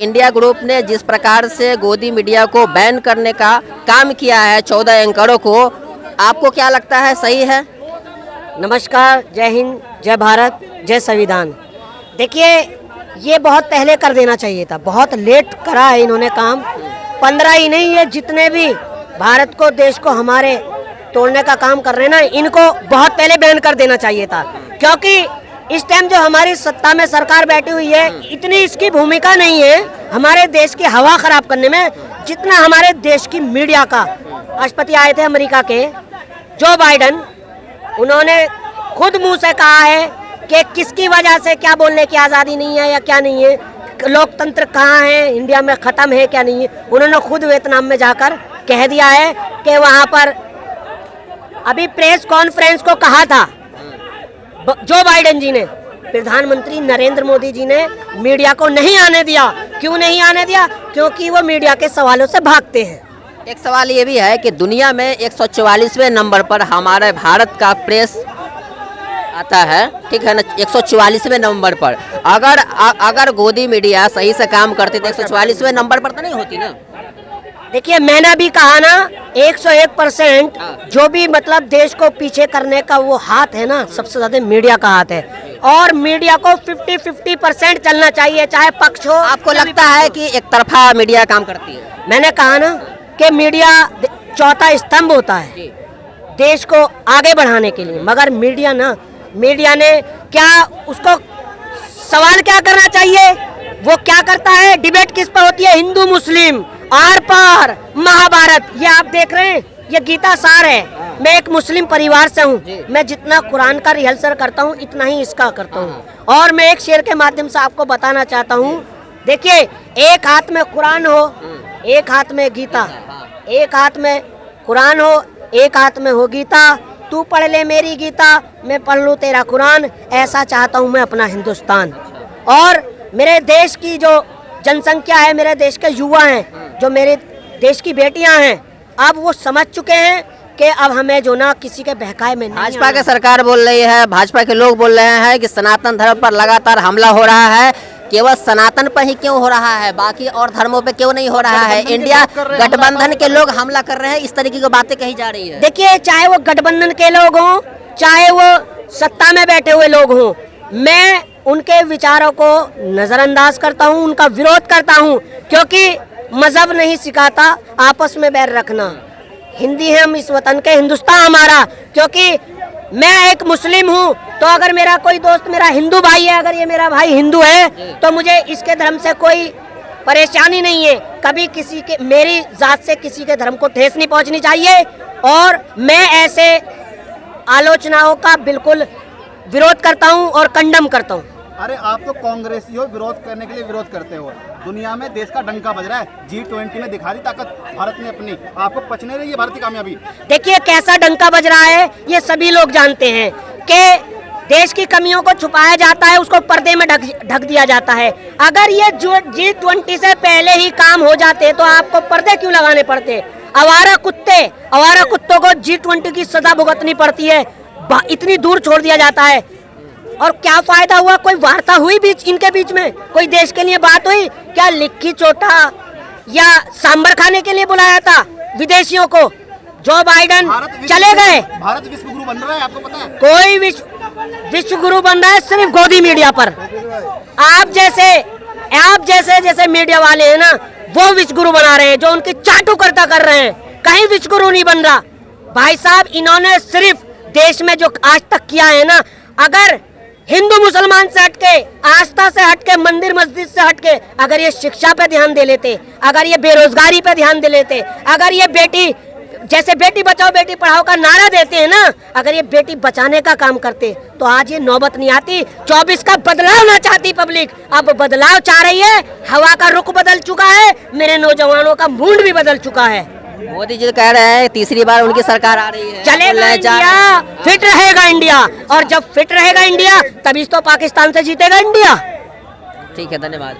India group ने जिस प्रकार से गोदी मीडिया को बैन करने का काम किया है 14 एंकरों को, आपको क्या लगता है सही है? नमस्कार, जय हिंद, जय भारत, जय संविधान। देखिए, ये बहुत पहले कर देना चाहिए था, बहुत लेट करा है इन्होंने काम। 15 ही नहीं है, जितने भी भारत को, देश को हमारे तोड़ने का काम कर रहे हैं ना, इनको बहुत पहले बैन कर देना चाहिए था। क्योंकि इस टाइम जो हमारी सत्ता में सरकार बैठी हुई है, इतनी इसकी भूमिका नहीं है हमारे देश की हवा खराब करने में, जितना हमारे देश की मीडिया का। राष्ट्रपति आए थे अमेरिका के, जो बाइडन, उन्होंने खुद मुंह से कहा है कि किसकी वजह से क्या बोलने की आज़ादी नहीं है या क्या नहीं है, लोकतंत्र कहाँ है, इंडिया में ख़त्म है क्या नहीं है। उन्होंने खुद वियतनाम में जाकर कह दिया है कि वहाँ पर अभी प्रेस कॉन्फ्रेंस को कहा था जो बाइडेन जी ने, प्रधानमंत्री नरेंद्र मोदी जी ने मीडिया को नहीं आने दिया। क्यों नहीं आने दिया? क्योंकि वो मीडिया के सवालों से भागते हैं। एक सवाल ये भी है कि दुनिया में 144वें नंबर पर हमारे भारत का प्रेस आता है, ठीक है ना, 144वें नंबर पर। अगर गोदी मीडिया सही से काम करती तो 144वें नंबर पर तो नहीं होती ना। देखिए, मैंने भी कहा ना, 101% जो भी मतलब देश को पीछे करने का वो हाथ है ना, सबसे ज्यादा मीडिया का हाथ है। और मीडिया को 50-50% चलना चाहिए, चाहे पक्ष हो। आपको लगता है कि एक तरफा मीडिया काम करती है? मैंने कहा ना कि मीडिया चौथा स्तंभ होता है देश को आगे बढ़ाने के लिए, मगर मीडिया ने क्या, उसको सवाल क्या करना चाहिए, वो क्या करता है? डिबेट किस पर होती है? हिंदू मुस्लिम, आर पार, महाभारत। ये आप देख रहे हैं, ये गीता सार है। मैं एक मुस्लिम परिवार से हूँ, मैं जितना कुरान का रिहर्सल करता हूँ इतना ही इसका करता हूँ। और मैं एक शेर के माध्यम से आपको बताना चाहता हूँ। देखिए, एक हाथ में कुरान हो, एक हाथ में गीता, एक हाथ में कुरान हो, एक हाथ में हो गीता। तू पढ़ ले मेरी गीता, मैं पढ़ लूँ तेरा कुरान। ऐसा चाहता हूँ मैं अपना हिंदुस्तान। और मेरे देश की जो जनसंख्या है, मेरे देश के युवा हैं, जो मेरे देश की बेटियां हैं, अब वो समझ चुके हैं कि अब हमें जो ना किसी के बहकाए में नहीं। भाजपा की सरकार बोल रही है, भाजपा के लोग बोल रहे हैं कि सनातन धर्म पर लगातार हमला हो रहा है। केवल सनातन पर ही क्यों हो रहा है, बाकी और धर्मों पे क्यों नहीं हो रहा है? इंडिया गठबंधन के लोग हमला कर रहे हैं, इस तरीके की बातें कही जा रही है। देखिए, चाहे वो गठबंधन के लोग हों, चाहे वो सत्ता में बैठे हुए लोग हों, मैं उनके विचारों को नजरअंदाज करता हूं, उनका विरोध करता हूं। क्योंकि मजहब नहीं सिखाता आपस में बैर रखना। हिंदी है हम इस वतन के, हिंदुस्तान हमारा। क्योंकि मैं एक मुस्लिम हूं, तो अगर मेरा कोई दोस्त मेरा हिंदू भाई है, अगर ये मेरा भाई हिंदू है, तो मुझे इसके धर्म से कोई परेशानी नहीं है। कभी किसी के, मेरी जात से किसी के धर्म को ठेस नहीं पहुंचनी चाहिए। और मैं ऐसे आलोचनाओं का बिल्कुल विरोध करता हूं और कंडम करता हूं। अरे, आप तो कांग्रेसी हो, विरोध करने के लिए विरोध करते हो। दुनिया में देश का डंका बज रहा है, G20 में दिखा दी ताकत भारत ने अपनी। आपको पचने रही है भारत की कामयाबी। देखिए, कैसा डंका बज रहा है ये सभी लोग जानते हैं कि देश की कमियों को छुपाया जाता है, उसको पर्दे में ढक दिया जाता है। अगर ये G20 से पहले ही काम हो जाते तो आपको पर्दे क्यों लगाने पड़ते? आवारा कुत्तों को G20 की सजा भुगतनी पड़ती है, इतनी दूर छोड़ दिया जाता है। और क्या फायदा हुआ? कोई वार्ता हुई इनके बीच में? कोई देश के लिए बात हुई क्या? लिक्की चोटा या सांबर खाने के लिए बुलाया था विदेशियों को? जो बाइडन चले गए, भारत विश्व गुरु बन रहा है, आपको पता है? कोई विश्व गुरु बन रहा है सिर्फ गोदी मीडिया पर। आप जैसे मीडिया वाले हैं ना, वो विश्व गुरु बना रहे हैं, जो उनकी चाटुकर्ता कर रहे हैं। कहीं विश्व गुरु नहीं बन रहा भाई साहब। इन्होंने सिर्फ देश में जो आज तक किया है ना, अगर हिंदू मुसलमान से हटके, आस्था से हटके, मंदिर मस्जिद से हटके, अगर ये शिक्षा पे ध्यान दे लेते, अगर ये बेरोजगारी पे ध्यान दे लेते, अगर ये बेटी बचाओ बेटी पढ़ाओ का नारा देते हैं ना, अगर ये बेटी बचाने का काम करते, तो आज ये नौबत नहीं आती। 24 का बदलाव ना चाहती पब्लिक, अब बदलाव चाह रही है। हवा का रुख बदल चुका है, मेरे नौजवानों का मूड भी बदल चुका है। मोदी जी कह रहे हैं तीसरी बार उनकी सरकार आ रही है, चलेगा इंडिया, फिट रहेगा इंडिया। और जब फिट रहेगा इंडिया, तभी तो पाकिस्तान से जीतेगा इंडिया। ठीक है, धन्यवाद।